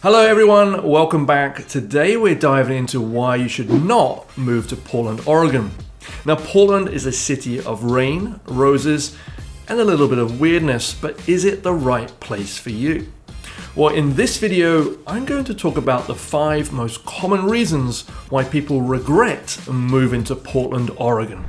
Hello everyone, welcome back. Today we're diving into why you should not move to Portland, Oregon. Now Portland is a city of rain, roses, and a little bit of weirdness, but is it the right place for you? Well, in this video, I'm going to talk about the 5 most common reasons why people regret moving to Portland, Oregon.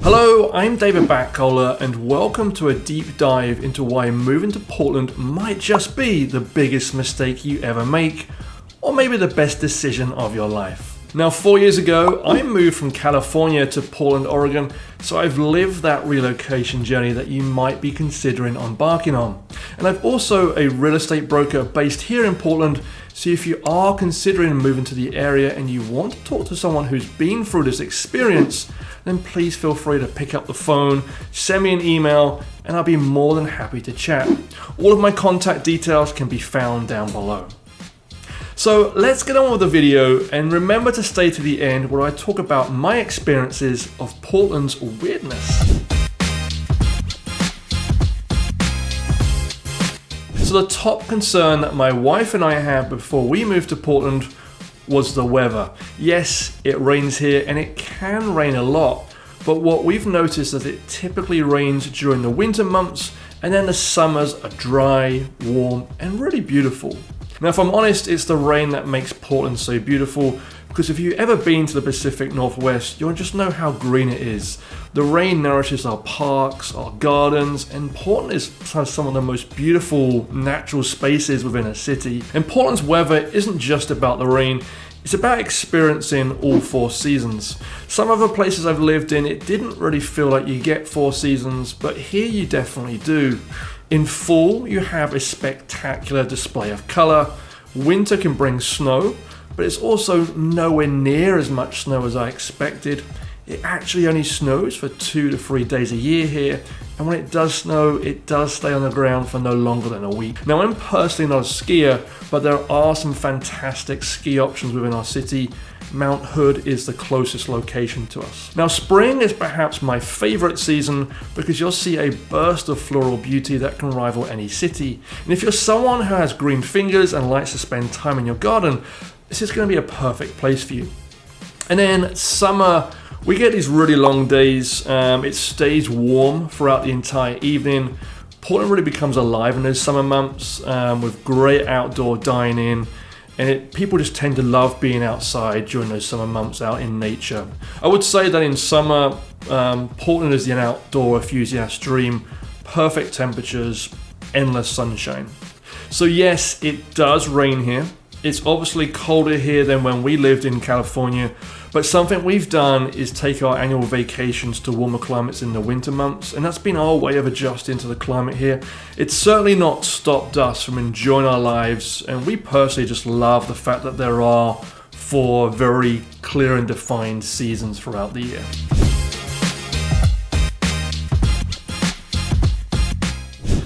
Hello, I'm David Backholer, and welcome to a deep dive into why moving to Portland might just be the biggest mistake you ever make, or maybe the best decision of your life. Now, 4 years ago, I moved from California to Portland, Oregon, so I've lived that relocation journey that you might be considering embarking on. And I'm also a real estate broker based here in Portland, so if you are considering moving to the area and you want to talk to someone who's been through this experience, then please feel free to pick up the phone, send me an email, and I'll be more than happy to chat. All of my contact details can be found down below. So let's get on with the video, and remember to stay to the end where I talk about my experiences of Portland's weirdness. So the top concern that my wife and I had before we moved to Portland was the weather. Yes, it rains here and it can rain a lot, but what we've noticed is that it typically rains during the winter months, and then the summers are dry, warm, and really beautiful. Now, if I'm honest, it's the rain that makes Portland so beautiful, because if you've ever been to the Pacific Northwest, you'll just know how green it is. The rain nourishes our parks, our gardens, and Portland has some of the most beautiful natural spaces within a city. And Portland's weather isn't just about the rain, it's about experiencing all 4 seasons. Some other places I've lived in, it didn't really feel like you get 4 seasons, but here you definitely do. In fall, you have a spectacular display of color. Winter can bring snow, but it's also nowhere near as much snow as I expected. It actually only snows for 2 to 3 days a year here, and when it does snow, it does stay on the ground for no longer than a week. Now, I'm personally not a skier, but there are some fantastic ski options within our city. Mount Hood is the closest location to us. Now, spring is perhaps my favorite season because you'll see a burst of floral beauty that can rival any city. And if you're someone who has green fingers and likes to spend time in your garden, this is going to be a perfect place for you. And then summer, we get these really long days. It stays warm throughout the entire evening. Portland really becomes alive in those summer months with great outdoor dining. And people just tend to love being outside during those summer months out in nature. I would say that in summer, Portland is an outdoor enthusiast dream. Perfect temperatures, endless sunshine. So yes, it does rain here. It's obviously colder here than when we lived in California, but something we've done is take our annual vacations to warmer climates in the winter months, and that's been our way of adjusting to the climate here. It's certainly not stopped us from enjoying our lives, and we personally just love the fact that there are 4 very clear and defined seasons throughout the year.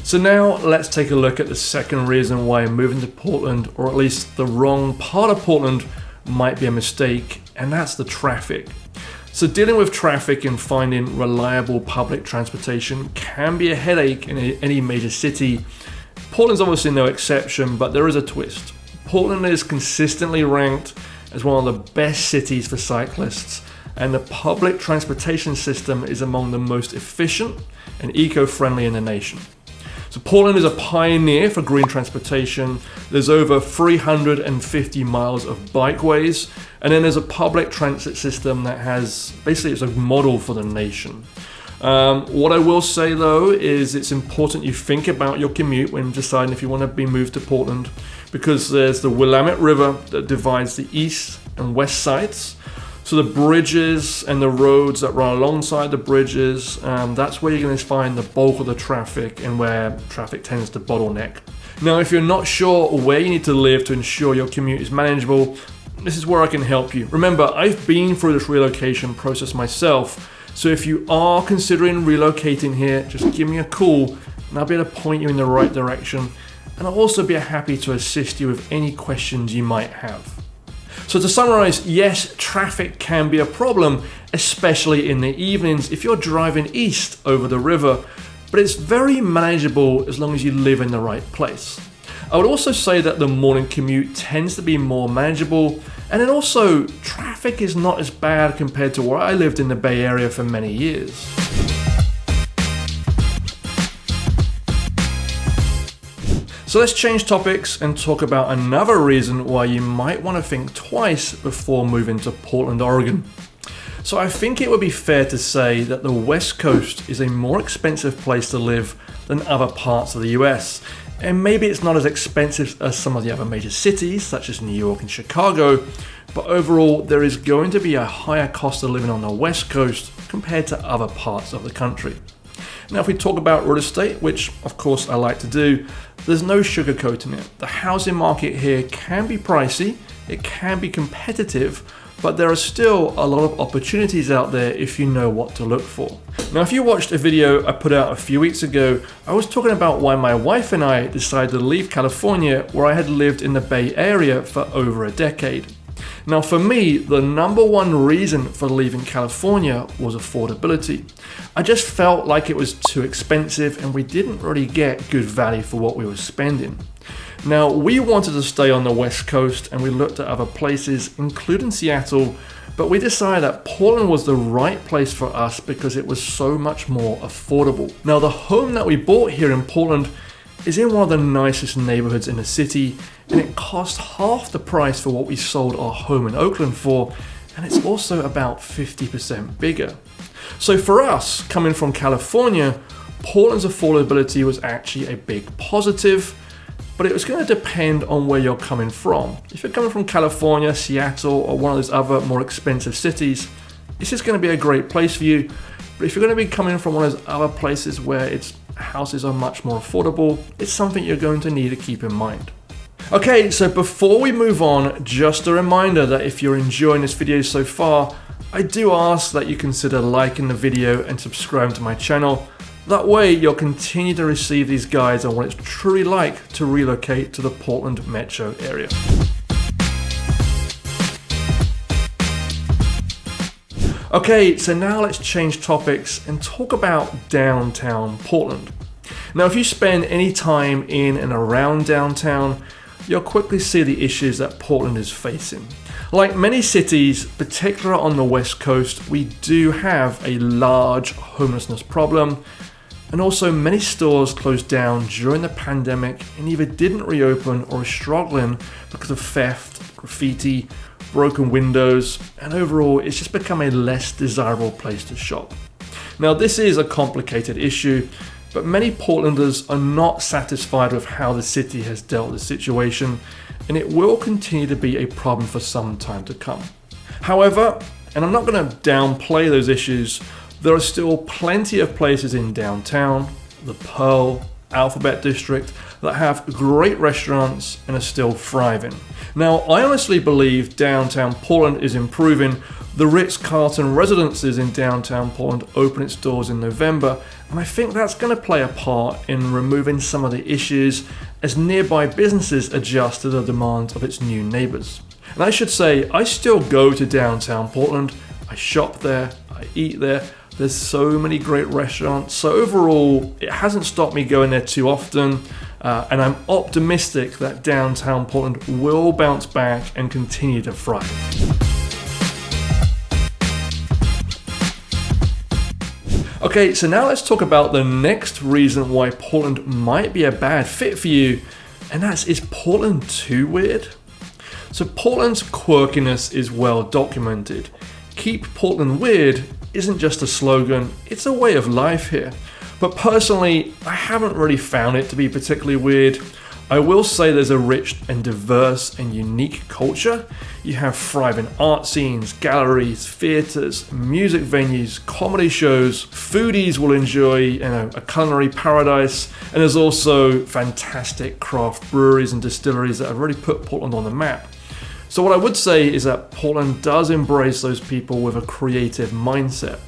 So now let's take a look at the second reason why moving to Portland, or at least the wrong part of Portland, might be a mistake, and that's the traffic. So dealing with traffic and finding reliable public transportation can be a headache in any major city. Portland's obviously no exception, but there is a twist. Portland is consistently ranked as one of the best cities for cyclists, and the public transportation system is among the most efficient and eco-friendly in the nation. So Portland is a pioneer for green transportation. There's over 350 miles of bikeways, and then there's a public transit system that has, basically it's a model for the nation. What I will say though is it's important you think about your commute when deciding if you want to be moved to Portland, because there's the Willamette River that divides the east and west sides. So the bridges and the roads that run alongside the bridges, that's where you're going to find the bulk of the traffic and where traffic tends to bottleneck. Now, if you're not sure where you need to live to ensure your commute is manageable, this is where I can help you. Remember, I've been through this relocation process myself, so if you are considering relocating here, just give me a call and I'll be able to point you in the right direction, and I'll also be happy to assist you with any questions you might have. So to summarize, yes, traffic can be a problem, especially in the evenings if you're driving east over the river, but it's very manageable as long as you live in the right place. I would also say that the morning commute tends to be more manageable, and then also traffic is not as bad compared to where I lived in the Bay Area for many years. So let's change topics and talk about another reason why you might want to think twice before moving to Portland, Oregon. So I think it would be fair to say that the West Coast is a more expensive place to live than other parts of the US. And maybe it's not as expensive as some of the other major cities, such as New York and Chicago, but overall there is going to be a higher cost of living on the West Coast compared to other parts of the country. Now, if we talk about real estate, which of course I like to do, there's no sugarcoating it. The housing market here can be pricey, it can be competitive, but there are still a lot of opportunities out there if you know what to look for. Now, if you watched a video I put out a few weeks ago, I was talking about why my wife and I decided to leave California, where I had lived in the Bay Area for over a decade. Now, for me, the number one reason for leaving California was affordability. I just felt like it was too expensive and we didn't really get good value for what we were spending. Now, we wanted to stay on the West Coast and we looked at other places, including Seattle, but we decided that Portland was the right place for us because it was so much more affordable. Now, the home that we bought here in Portland is in one of the nicest neighborhoods in the city, and it cost half the price for what we sold our home in Oakland for, and it's also about 50% bigger. So for us, coming from California, Portland's affordability was actually a big positive, but it was going to depend on where you're coming from. If you're coming from California, Seattle, or one of those other more expensive cities, this is going to be a great place for you. But if you're going to be coming from one of those other places where houses are much more affordable, it's something you're going to need to keep in mind. Okay, so before we move on, just a reminder that if you're enjoying this video so far, I do ask that you consider liking the video and subscribing to my channel. That way you'll continue to receive these guides on what it's truly like to relocate to the Portland metro area. Okay, so now let's change topics and talk about downtown Portland. Now, if you spend any time in and around downtown, you'll quickly see the issues that Portland is facing. Like many cities, particularly on the West Coast, we do have a large homelessness problem. And also many stores closed down during the pandemic and either didn't reopen or are struggling because of theft, graffiti, broken windows, and overall it's just become a less desirable place to shop. Now, this is a complicated issue, but many Portlanders are not satisfied with how the city has dealt with the situation, and it will continue to be a problem for some time to come. However, and I'm not going to downplay those issues, there are still plenty of places in downtown, the Pearl, Alphabet District, that have great restaurants and are still thriving. Now, I honestly believe downtown Portland is improving. The Ritz-Carlton Residences in downtown Portland open its doors in November, and I think that's going to play a part in removing some of the issues as nearby businesses adjust to the demands of its new neighbors. And I should say, I still go to downtown Portland. I shop there, I eat there. There's so many great restaurants. So overall, it hasn't stopped me going there too often. And I'm optimistic that downtown Portland will bounce back and continue to thrive. Okay, so now let's talk about the next reason why Portland might be a bad fit for you. And is Portland too weird? So Portland's quirkiness is well documented. Keep Portland weird isn't just a slogan, it's a way of life here. But personally, I haven't really found it to be particularly weird. I will say there's a rich and diverse and unique culture. You have thriving art scenes, galleries, theatres, music venues, comedy shows. Foodies will enjoy, a culinary paradise. And there's also fantastic craft breweries and distilleries that have really put Portland on the map. So what I would say is that Portland does embrace those people with a creative mindset.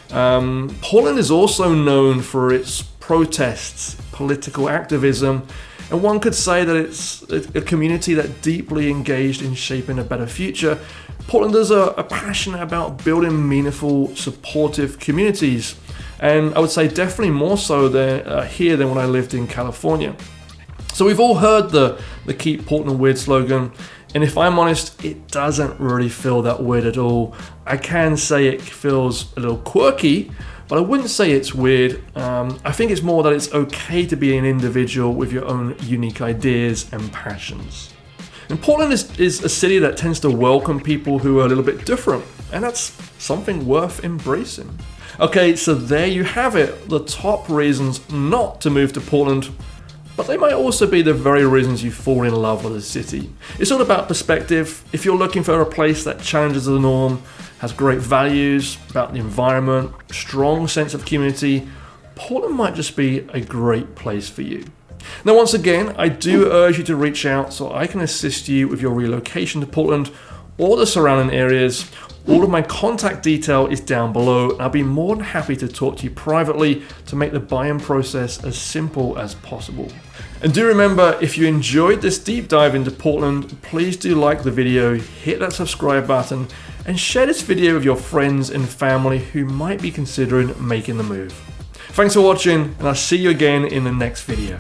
Portland is also known for its protests, political activism, and one could say that it's a community that deeply engaged in shaping a better future. Portlanders are passionate about building meaningful, supportive communities, and I would say definitely more so here than when I lived in California. So we've all heard the Keep Portland Weird slogan, and if I'm honest, it doesn't really feel that weird at all. I can say it feels a little quirky, but I wouldn't say it's weird. I think it's more that it's okay to be an individual with your own unique ideas and passions. And Portland is a city that tends to welcome people who are a little bit different, and that's something worth embracing. Okay, so there you have it, the top reasons not to move to Portland, but they might also be the very reasons you fall in love with the city. It's all about perspective. If you're looking for a place that challenges the norm, has great values about the environment, strong sense of community, Portland might just be a great place for you. Now, once again, I do urge you to reach out so I can assist you with your relocation to Portland or the surrounding areas. All of my contact detail is down below, and I'll be more than happy to talk to you privately to make the buying process as simple as possible. And do remember, if you enjoyed this deep dive into Portland, please do like the video, hit that subscribe button, and share this video with your friends and family who might be considering making the move. Thanks for watching, and I'll see you again in the next video.